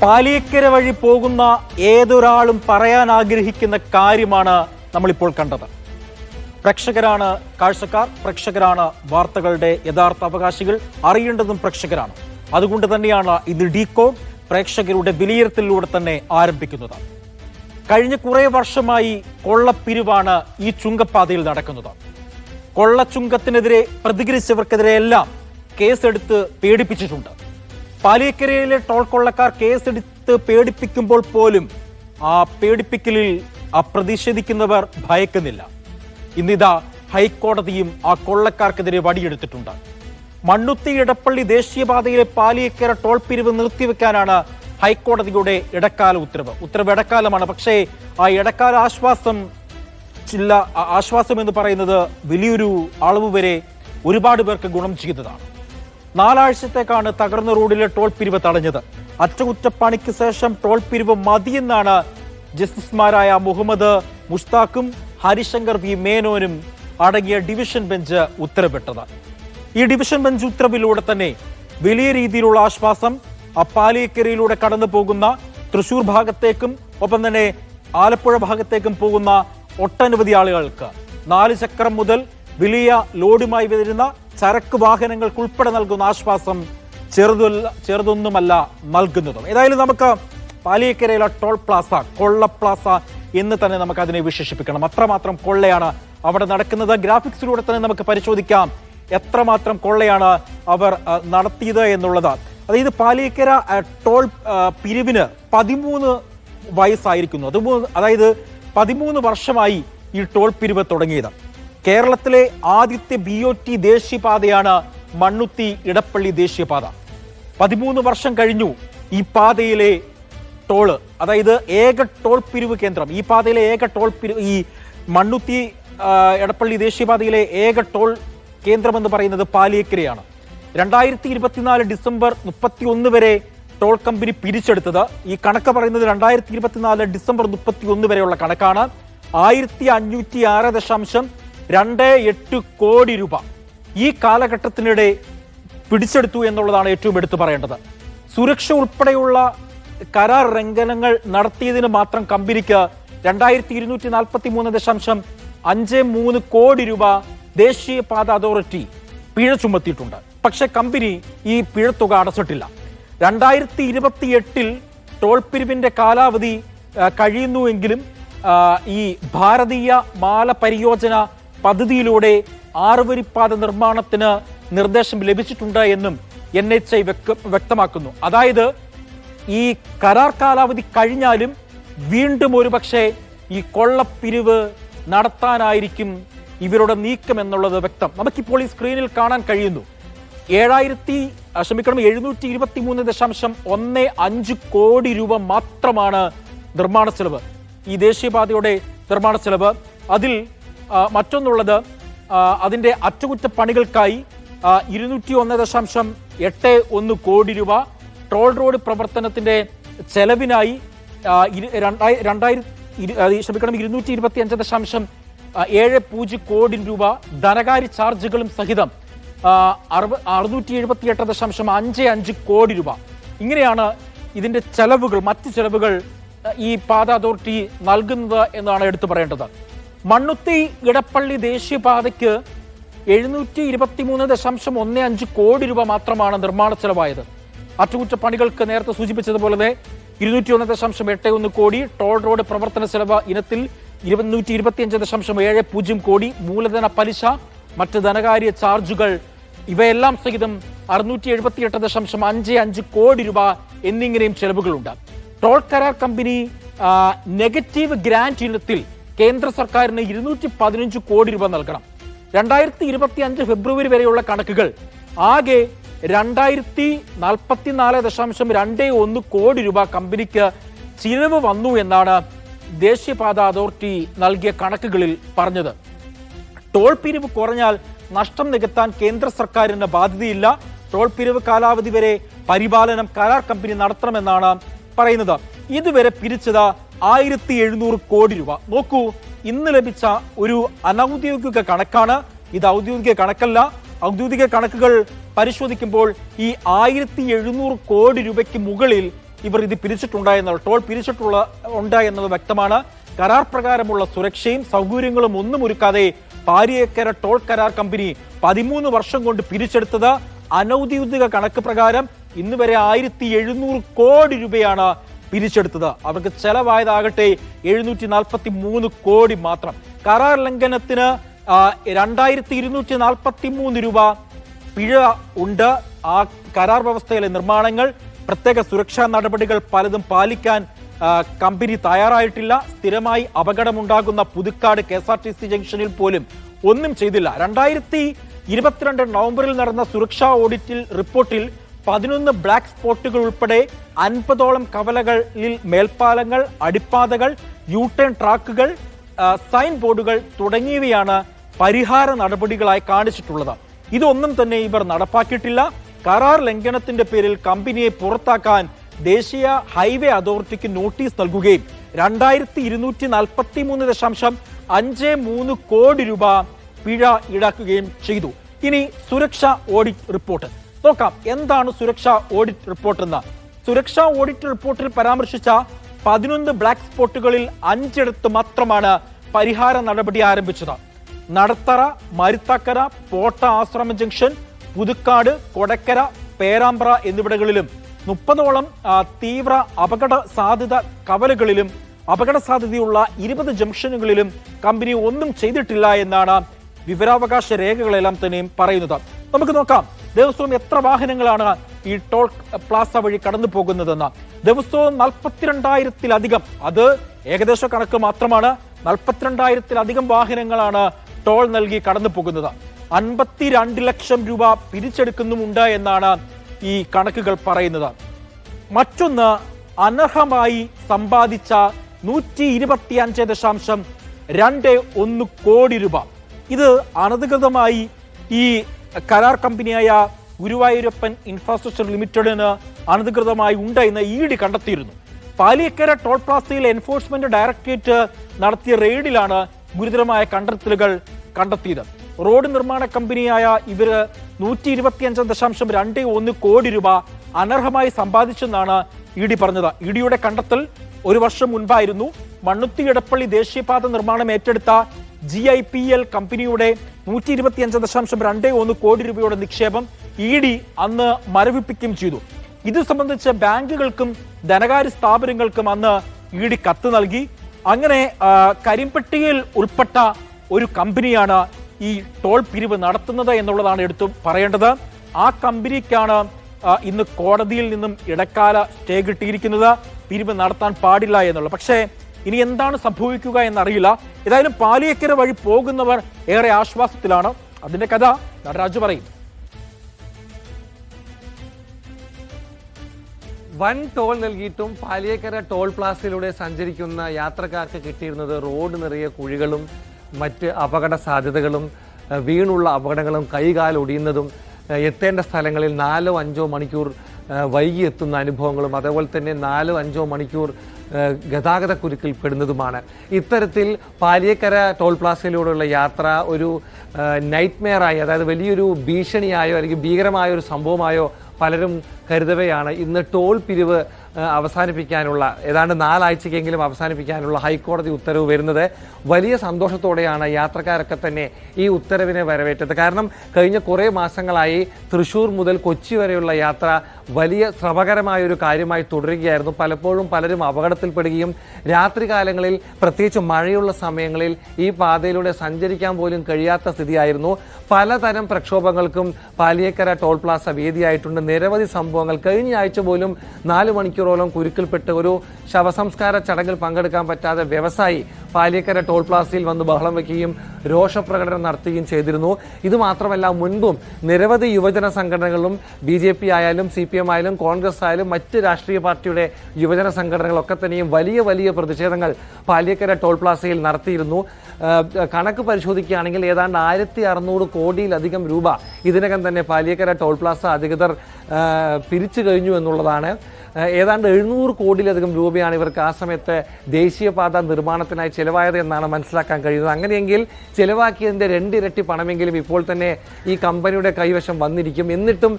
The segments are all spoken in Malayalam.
പാലിയക്കര വഴി പോകുന്ന ഏതൊരാളും പറയാൻ ആഗ്രഹിക്കുന്ന കാര്യമാണ് നമ്മളിപ്പോൾ കണ്ടത്. പ്രേക്ഷകരാണ് കാഴ്ചക്കാർ, പ്രേക്ഷകരാണ് വാർത്തകളുടെ യഥാർത്ഥ അവകാശികൾ, അറിയേണ്ടതും പ്രേക്ഷകരാണ്. അതുകൊണ്ട് തന്നെയാണ് ഇത് ഡീകോഡ് പ്രേക്ഷകരുടെ വിലയിരുത്തലിലൂടെ തന്നെ ആരംഭിക്കുന്നത്. കഴിഞ്ഞ കുറേ വർഷമായി കൊള്ളപ്പിരിവാണ് ഈ ചുങ്കപ്പാതയിൽ നടക്കുന്നത്. കൊള്ളച്ചുങ്കത്തിനെതിരെ പ്രതികരിച്ചവർക്കെതിരെയെല്ലാം കേസെടുത്ത് പേടിപ്പിച്ചിട്ടുണ്ട്. പാലിയക്കരയിലെ ടോൾ കൊള്ളക്കാർ കേസെടുത്ത് പേടിപ്പിക്കുമ്പോൾ പോലും ആ പേടിപ്പിക്കലിൽ പ്രതിഷേധിക്കുന്നവർ ഭയക്കുന്നില്ല. ഇന്നിതാ ഹൈക്കോടതിയും ആ കൊള്ളക്കാർക്കെതിരെ വടിയെടുത്തിട്ടുണ്ട്. മണ്ണുത്തി ഇടപ്പള്ളി ദേശീയപാതയിലെ പാലിയക്കര ടോൾ പിരിവ് നിർത്തിവെക്കാനാണ് ഹൈക്കോടതിയുടെ ഇടക്കാല ഉത്തരവ് ഇടക്കാലമാണ്. പക്ഷേ ആ ഇടക്കാല ആശ്വാസം എന്ന് പറയുന്നത് വലിയൊരു അളവ് വരെ ഒരുപാട് പേർക്ക് ഗുണം ചെയ്തതാണ്. 4 ആഴ്ചത്തേക്കാണ് തകർന്ന റോഡിലെ ടോൾ പിരിവ് തടഞ്ഞത്. അറ്റകുറ്റപ്പണിക്ക് ശേഷം ടോൾ പിരിവ് മതിയെന്നാണ് ജസ്റ്റിസുമാരായ മുഹമ്മദ് മുഷ്താഖും ഹരിശങ്കർ വി മേനോനും അടങ്ങിയ ഡിവിഷൻ ബെഞ്ച് ഉത്തരവിട്ടത്. ഈ ഡിവിഷൻ ബെഞ്ച് ഉത്തരവിലൂടെ തന്നെ വലിയ രീതിയിലുള്ള ആശ്വാസം പാലിയക്കരയിലൂടെ കടന്നു പോകുന്ന തൃശൂർ ഭാഗത്തേക്കും ഒപ്പം തന്നെ ആലപ്പുഴ ഭാഗത്തേക്കും പോകുന്ന ഒട്ടനവധി ആളുകൾക്ക് 4 ചക്രം മുതൽ വലിയ ലോഡുമായി വരുന്ന ചരക്ക് വാഹനങ്ങൾക്കുൾപ്പെടെ നൽകുന്ന ആശ്വാസം ചെറുതൊന്നുമല്ല നൽകുന്നതും. ഏതായാലും നമുക്ക് പാലിയക്കരയിലെ ടോൾ പ്ലാസ കൊള്ള പ്ലാസ എന്ന് തന്നെ നമുക്ക് അതിനെ വിശേഷിപ്പിക്കണം. അത്രമാത്രം കൊള്ളയാണ് അവിടെ നടക്കുന്നത്. ഗ്രാഫിക്സിലൂടെ തന്നെ നമുക്ക് പരിശോധിക്കാം എത്രമാത്രം കൊള്ളയാണ് അവർ നടത്തിയത് എന്നുള്ളത്. അതായത് പാലിയക്കര ടോൾ പിരിവിന് 13 വയസ്സായിരിക്കുന്നു. അതായത് 13 വർഷമായി ഈ ടോൾ പിരിവ് തുടങ്ങിയത്. കേരളത്തിലെ ആദ്യത്തെ BOT ദേശീയപാതയാണ് മണ്ണുത്തി ഇടപ്പള്ളി ദേശീയപാത. 13 വർഷം കഴിഞ്ഞു ഈ പാതയിലെ ടോള്, അതായത് ഏക ടോൾ പിരിവ് കേന്ദ്രം, ഈ പാതയിലെ ഏക ടോൾ പിരിവ്, ഈ മണ്ണുത്തി ഇടപ്പള്ളി ദേശീയപാതയിലെ ഏക ടോൾ കേന്ദ്രം എന്ന് പറയുന്നത് പാലിയക്കരയാണ്. 2024 ഡിസംബർ 31 വരെ ടോൾ കമ്പനി പിരിച്ചെടുത്തത്. ഈ കണക്ക് പറയുന്നത് 2024 ഡിസംബർ 31 വരെയുള്ള കണക്കാണ്. 1506.28 കോടി രൂപ ഈ കാലഘട്ടത്തിനിടെ പിടിച്ചെടുത്തു എന്നുള്ളതാണ് ഏറ്റവും എടുത്തു പറയേണ്ടത്. സുരക്ഷ ഉൾപ്പെടെയുള്ള കരാർ ലംഘനങ്ങൾ നടത്തിയതിന് മാത്രം കമ്പനിക്ക് 2243.53 കോടി രൂപ ദേശീയപാത അതോറിറ്റി പിഴ ചുമത്തിയിട്ടുണ്ട്. പക്ഷെ കമ്പനി ഈ പിഴത്തുക അടച്ചിട്ടില്ല. 2028 ടോൾ പിരിവിന്റെ കാലാവധി കഴിയുന്നുവെങ്കിലും ഈ ഭാരതീയ മാല പരിയോജന പദ്ധതിയിലൂടെ 6 വരിപ്പാത നിർമ്മാണത്തിന് നിർദ്ദേശം ലഭിച്ചിട്ടുണ്ട് എന്നും NHI വ്യക്തമാക്കുന്നു. അതായത് ഈ കരാർ കാലാവധി കഴിഞ്ഞാലും വീണ്ടും ഒരുപക്ഷെ ഈ കൊള്ളപ്പിരിവ് നടത്താനായിരിക്കും ഇവരുടെ നീക്കം എന്നുള്ളത് വ്യക്തം. നമുക്കിപ്പോൾ ഈ സ്ക്രീനിൽ കാണാൻ കഴിയുന്നു 723.15 കോടി രൂപ മാത്രമാണ് നിർമ്മാണ ചെലവ്, ഈ ദേശീയപാതയുടെ നിർമ്മാണ ചെലവ്. അതിൽ മറ്റൊന്നുള്ളത്, അതിൻ്റെ അറ്റകുറ്റപ്പണികൾക്കായി 201.81 കോടി രൂപ, ടോൾ റോഡ് പ്രവർത്തനത്തിന്റെ ചെലവിനായി 225.70 കോടി രൂപ, ധനകാര്യ ചാർജുകളും സഹിതം 678.55 കോടി രൂപ. ഇങ്ങനെയാണ് ഇതിന്റെ ചെലവുകൾ, മറ്റ് ചെലവുകൾ ഈ പാത അതോറിറ്റി നൽകുന്നത് എന്നാണ് എടുത്തു പറയേണ്ടത്. മണ്ണുത്തി ഇടപ്പള്ളി ദേശീയപാതയ്ക്ക് 723.15 കോടി രൂപ മാത്രമാണ് നിർമ്മാണ ചെലവായത്. അറ്റകുറ്റപ്പണികൾക്ക് നേരത്തെ സൂചിപ്പിച്ചതുപോലെ 201.81 കോടി, ടോൾ റോഡ് പ്രവർത്തന ചെലവ് ഇനത്തിൽ 225.70 കോടി, മൂലധന പലിശ, മറ്റ് ധനകാര്യ ചാർജുകൾ ഇവയെല്ലാം സഹിതം 678.55 കോടി രൂപ എന്നിങ്ങനെയും ചെലവുകളുണ്ട്. ടോൾ കരാർ കമ്പനി നെഗറ്റീവ് ഗ്രാന്റ് ഇനത്തിൽ കേന്ദ്ര സർക്കാരിന് 215 കോടി രൂപ നൽകണം. 2025 ഫെബ്രുവരി വരെയുള്ള കണക്കുകൾ ആകെ 2044.21 കോടി രൂപ കമ്പനിക്ക് ചിലവ് വന്നു എന്നാണ് ദേശീയപാത അതോറിറ്റി നൽകിയ കണക്കുകളിൽ പറഞ്ഞത്. ടോൾ പിരിവ് കുറഞ്ഞാൽ നഷ്ടം നികത്താൻ കേന്ദ്ര സർക്കാരിന് ബാധ്യതയില്ല. ടോൾ പിരിവ് കാലാവധി വരെ പരിപാലനം കരാർ കമ്പനി നടത്തണമെന്നാണ് പറയുന്നത്. ഇതുവരെ പിരിച്ചത് 1700 കോടി രൂപ. നോക്കൂ, ഇന്ന് ലഭിച്ച ഒരു അനൌദ്യോഗിക കണക്കാണ് ഇത്, ഔദ്യോഗിക കണക്കല്ല. ഔദ്യോഗിക കണക്കുകൾ പരിശോധിക്കുമ്പോൾ ഈ 1700 കോടി രൂപയ്ക്ക് മുകളിൽ ഇവർ ഇത് ടോൾ പിരിച്ചിട്ടുണ്ട് എന്നത് വ്യക്തമാണ്. കരാർ പ്രകാരമുള്ള സുരക്ഷയും സൗകര്യങ്ങളും ഒന്നും ഒരുക്കാതെ പാലിയേക്കര ടോൾ കരാർ കമ്പനി 13 വർഷം കൊണ്ട് പിരിച്ചെടുത്തത് അനൌദ്യോഗിക കണക്ക് പ്രകാരം ഇന്ന് വരെ 1700 കോടി രൂപയാണ് പിരിച്ചെടുത്തത്. അവർക്ക് ചെലവായതാകട്ടെ 743 കോടി മാത്രം. കരാർ ലംഘനത്തിന് 2243 രൂപ പിഴ ഉണ്ട്. ആ കരാർ വ്യവസ്ഥയിലെ നിർമ്മാണങ്ങൾ, പ്രത്യേക സുരക്ഷാ നടപടികൾ പലതും പാലിക്കാൻ കമ്പനി തയ്യാറായിട്ടില്ല. സ്ഥിരമായി അപകടമുണ്ടാകുന്ന പുതുക്കാട് KSRTC ജംഗ്ഷനിൽ പോലും ഒന്നും ചെയ്തില്ല. 2022 നവംബറിൽ നടന്ന സുരക്ഷാ ഓഡിറ്റിൽ റിപ്പോർട്ടിൽ 11 ബ്ലാക്ക് സ്പോട്ടുകൾ ഉൾപ്പെടെ 50ഓളം കവലകളിൽ മേൽപ്പാലങ്ങൾ, അടിപ്പാതകൾ, യൂടേൺ ട്രാക്കുകൾ, സൈൻ ബോർഡുകൾ തുടങ്ങിയവയാണ് പരിഹാര നടപടികളായി കാണിച്ചിട്ടുള്ളത്. ഇതൊന്നും തന്നെ ഇവർ നടപ്പാക്കിയിട്ടില്ല. കരാർ ലംഘനത്തിന്റെ പേരിൽ കമ്പനിയെ പുറത്താക്കാൻ ദേശീയ ഹൈവേ അതോറിറ്റിക്ക് നോട്ടീസ് നൽകുകയും 2243.53 കോടി രൂപ പിഴ ഈടാക്കുകയും ചെയ്തു. ഇനി സുരക്ഷാ ഓഡിറ്റ് റിപ്പോർട്ട് നോക്കാം. എന്താണ് സുരക്ഷാ ഓഡിറ്റ് റിപ്പോർട്ട് എന്ന്? സുരക്ഷാ ഓഡിറ്റ് റിപ്പോർട്ടിൽ പരാമർശിച്ച 11 ബ്ലാക്ക് സ്പോട്ടുകളിൽ 5 മാത്രമാണ് പരിഹാര നടപടി ആരംഭിച്ചത്. നടത്തറ, മരുത്താക്കര, പോട്ട ആശ്രമ ജംഗ്ഷൻ, പുതുക്കാട്, കൊടക്കര, പേരാമ്പ്ര എന്നിവിടങ്ങളിലും 30ഓളം തീവ്ര അപകട സാധ്യത കവലകളിലും അപകട സാധ്യതയുള്ള 20 ജംഗ്ഷനുകളിലും കമ്പനി ഒന്നും ചെയ്തിട്ടില്ല എന്നാണ് വിവരാവകാശ രേഖകളെല്ലാം തന്നെയും പറയുന്നത്. നമുക്ക് നോക്കാം ദിവസവും എത്ര വാഹനങ്ങളാണ് ഈ ടോൾ പ്ലാസ വഴി കടന്നു പോകുന്നതെന്ന്. ദിവസവും 42,000-ലധികം, അത് ഏകദേശ കണക്ക് മാത്രമാണ്, 42,000-ലധികം വാഹനങ്ങളാണ് ടോൾ നൽകി കടന്നു പോകുന്നത്. 52 ലക്ഷം രൂപ പിരിച്ചെടുക്കുന്നുമുണ്ട് എന്നാണ് ഈ കണക്കുകൾ പറയുന്നത്. മറ്റൊന്ന്, അനർഹമായി സമ്പാദിച്ച 125.21 കോടി രൂപ. ഇത് അനധികൃതമായി ഈ കരാർ കമ്പനിയായ ഗുരുവായൂരപ്പൻ ഇൻഫ്രാസ്ട്രക്ചർ ലിമിറ്റഡിന് അനധികൃതമായി ഉണ്ട് എന്ന് ED കണ്ടെത്തിയിരുന്നു. പാലിയേക്കര ടോൾ പ്ലാസയിൽ എൻഫോഴ്സ്മെന്റ് ഡയറക്ടറേറ്റ് നടത്തിയ റെയ്ഡിലാണ് ഗുരുതരമായ കണ്ടെത്തലുകൾ കണ്ടെത്തിയത്. റോഡ് നിർമ്മാണ കമ്പനിയായ ഇവര് 125.21 കോടി രൂപ അനർഹമായി സമ്പാദിച്ചെന്നാണ് ED പറഞ്ഞത്. EDയുടെ കണ്ടെത്തൽ 1 വർഷം മുൻപായിരുന്നു. മണ്ണുത്തി എടപ്പള്ളി ദേശീയപാത നിർമ്മാണം ഏറ്റെടുത്ത GIPL കമ്പനിയുടെ 125.21 കോടി രൂപയുടെ നിക്ഷേപം ED അന്ന് മരവിപ്പിക്കുകയും ചെയ്തു. ഇത് സംബന്ധിച്ച് ബാങ്കുകൾക്കും ധനകാര്യ സ്ഥാപനങ്ങൾക്കും അന്ന് ED കത്ത് നൽകി. അങ്ങനെ കരിമ്പട്ടികയിൽ ഉൾപ്പെട്ട ഒരു കമ്പനിയാണ് ഈ ടോൾ പിരിവ് നടത്തുന്നത് എന്നുള്ളതാണ് എടുത്തു പറയേണ്ടത്. ആ കമ്പനിക്കാണ് ഇന്ന് കോടതിയിൽ നിന്നും ഇടക്കാല സ്റ്റേ കിട്ടിയിരിക്കുന്നത്, പിരിവ് നടത്താൻ പാടില്ല എന്നുള്ളത്. പക്ഷേ ഇനി എന്താണ് സംഭവിക്കുക എന്നറിയില്ല. ഏതായാലും പാലിയേക്കര വഴി പോകുന്നവർ ഏറെ ആശ്വാസത്തിലാണ്. അതിന്റെ കഥ നടരാജു പറയും. വൻ ടോൾ നൽകിയിട്ടും പാലിയേക്കര ടോൾ പ്ലാസയിലൂടെ സഞ്ചരിക്കുന്ന യാത്രക്കാർക്ക് കിട്ടിയിരുന്നത് റോഡ് നിറയെ കുഴികളും മറ്റ് അപകട സാധ്യതകളും, വീണുള്ള അപകടങ്ങളും, കൈകാലൊടിയുന്നതും, എത്തേണ്ട സ്ഥലങ്ങളിൽ 4-5 മണിക്കൂർ വൈകി എത്തുന്ന അനുഭവങ്ങളും, അതേപോലെ തന്നെ 4-5 മണിക്കൂർ ഗതാഗത കുരുക്കിൽ പെടുന്നതുമാണ്. ഇത്തരത്തിൽ പാലിയേക്കര ടോൾ പ്ലാസയിലൂടെയുള്ള യാത്ര ഒരു നൈറ്റ്മെയറായി, അതായത് വലിയൊരു ഭീഷണിയായോ അല്ലെങ്കിൽ ഭീകരമായ ഒരു സംഭവമായോ പലരും കരുതവെയാണ് ഇന്ന് ടോൾ പിരിവ് അവസാനിപ്പിക്കാനുള്ള, ഏതാണ്ട് 4 ആഴ്ചക്കെങ്കിലും അവസാനിപ്പിക്കാനുള്ള ഹൈക്കോടതി ഉത്തരവ് വരുന്നത്. വലിയ സന്തോഷത്തോടെയാണ് യാത്രക്കാരൊക്കെ തന്നെ ഈ ഉത്തരവിനെ വരവേറ്റത്. കാരണം കഴിഞ്ഞ കുറേ മാസങ്ങളായി തൃശ്ശൂർ മുതൽ കൊച്ചി വരെയുള്ള യാത്ര വലിയ ശ്രമകരമായൊരു കാര്യമായി തുടരുകയായിരുന്നു. പലപ്പോഴും പലരും അപകടത്തിൽപ്പെടുകയും രാത്രികാലങ്ങളിൽ, പ്രത്യേകിച്ച് മഴയുള്ള സമയങ്ങളിൽ ഈ പാതയിലൂടെ സഞ്ചരിക്കാൻ പോലും കഴിയാത്ത സ്ഥിതിയായിരുന്നു. പലതരം പ്രക്ഷോഭങ്ങൾക്കും പാലിയേക്കര ടോൾ പ്ലാസ വേദിയായിട്ടുണ്ട്. നിരവധി സംഭവങ്ങൾ, കഴിഞ്ഞ ആഴ്ച പോലും 4 മണിക്കൂറോളം കുരുക്കിൽപ്പെട്ട് ഒരു ശവസംസ്കാര ചടങ്ങിൽ പങ്കെടുക്കാൻ പറ്റാതെ വ്യവസായി പാലിയേക്കര ടോൾ പ്ലാസയിൽ വന്ന് ബഹളം വയ്ക്കുകയും രോഷപ്രകടനം നടത്തുകയും ചെയ്തിരുന്നു. ഇത് മാത്രമല്ല, മുൻപും നിരവധി യുവജന സംഘടനകളും BJP ആയാലും CPM ആയാലും കോൺഗ്രസ് ആയാലും മറ്റ് രാഷ്ട്രീയ പാർട്ടിയുടെ യുവജന സംഘടനകളൊക്കെ തന്നെയും വലിയ വലിയ പ്രതിഷേധങ്ങൾ പാലിയേക്കര ടോൾ പ്ലാസയിൽ നടത്തിയിരുന്നു. കണക്ക് പരിശോധിക്കുകയാണെങ്കിൽ ഏതാണ്ട് 1600 കോടിയിലധികം രൂപ ഇതിനകം തന്നെ പാലിയേക്കര ടോൾ പ്ലാസ അധികൃതർ പിരിച്ചു കഴിഞ്ഞു എന്നുള്ളതാണ്. ഏതാണ്ട് 700 കോടിയിലധികം രൂപയാണ് ഇവർക്ക് ആ സമയത്ത് ദേശീയപാത നിർമ്മാണത്തിനായി ചിലവായത് എന്നാണ് മനസ്സിലാക്കാൻ കഴിയുന്നത്. അങ്ങനെയെങ്കിൽ ചിലവാക്കിയതിൻ്റെ 2 ഇരട്ടി പണമെങ്കിലും ഇപ്പോൾ തന്നെ ഈ കമ്പനിയുടെ കൈവശം വന്നിരിക്കും. എന്നിട്ടും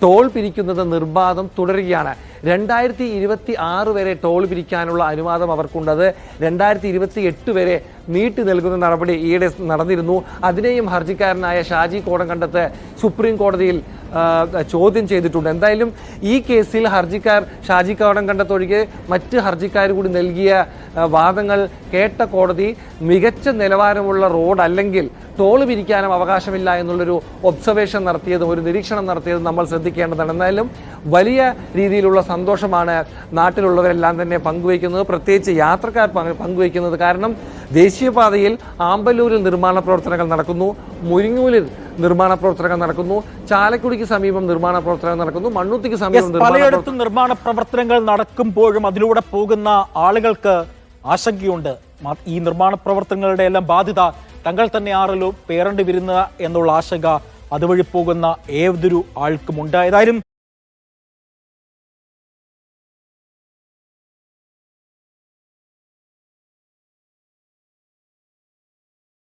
ടോൾ പിരിക്കുന്നത് നിർബാധം തുടരുകയാണ്. 2026 വരെ ടോൾ പിരിക്കാനുള്ള അനുവാദം അവർക്കുണ്ടത്. 2028 വരെ നീട്ടി നൽകുന്ന നടപടി ഈയിടെ നടന്നിരുന്നു. അതിനെയും ഹർജിക്കാരനായ ഷാജി കോടംകണ്ടത്ത് സുപ്രീം കോടതിയിൽ ചോദ്യം ചെയ്തിട്ടുണ്ട്. എന്തായാലും ഈ കേസിൽ ഹർജിക്കാർ ഷാജി കോടംകണ്ടത്ത് ഒഴികെ മറ്റ് ഹർജിക്കാർ കൂടി നൽകിയ വാദങ്ങൾ കേട്ട കോടതി മികച്ച നിലവാരമുള്ള റോഡ് അല്ലെങ്കിൽ ടോൾ പിരിക്കാനും അവകാശമില്ല എന്നുള്ളൊരു ഒബ്സർവേഷൻ നടത്തിയതും ഒരു നിരീക്ഷണം നടത്തിയതും നമ്മൾ ശ്രദ്ധിക്കേണ്ടതാണ്. എന്നാലും വലിയ രീതിയിലുള്ള സന്തോഷമാണ് നാട്ടിലുള്ളവരെല്ലാം തന്നെ പങ്കുവയ്ക്കുന്നത്, പ്രത്യേകിച്ച് യാത്രക്കാർ പങ്കുവയ്ക്കുന്നത്. കാരണം ദേശീയപാതയിൽ ആമ്പല്ലൂരിൽ നിർമ്മാണ പ്രവർത്തനങ്ങൾ നടക്കുന്നു, മുരിങ്ങൂരിൽ നിർമ്മാണ പ്രവർത്തനങ്ങൾ നടക്കുന്നു, ചാലക്കുടിക്ക് സമീപം നിർമ്മാണ പ്രവർത്തനങ്ങൾ നടക്കുന്നു, മണ്ണുത്തിക്ക് സമീപം പലയിടത്തും നിർമ്മാണ പ്രവർത്തനങ്ങൾ നടക്കുമ്പോഴും അതിലൂടെ പോകുന്ന ആളുകൾക്ക് ആശങ്കയുണ്ട്. ഈ നിർമ്മാണ പ്രവർത്തനങ്ങളുടെ എല്ലാം ബാധ്യത തങ്ങൾ തന്നെയാണല്ലോ പേരേണ്ടി വരുന്ന എന്നുള്ള ആശങ്ക അതുവഴി പോകുന്ന ഏതൊരു ആൾക്കുമുണ്ട്. ഏതായാലും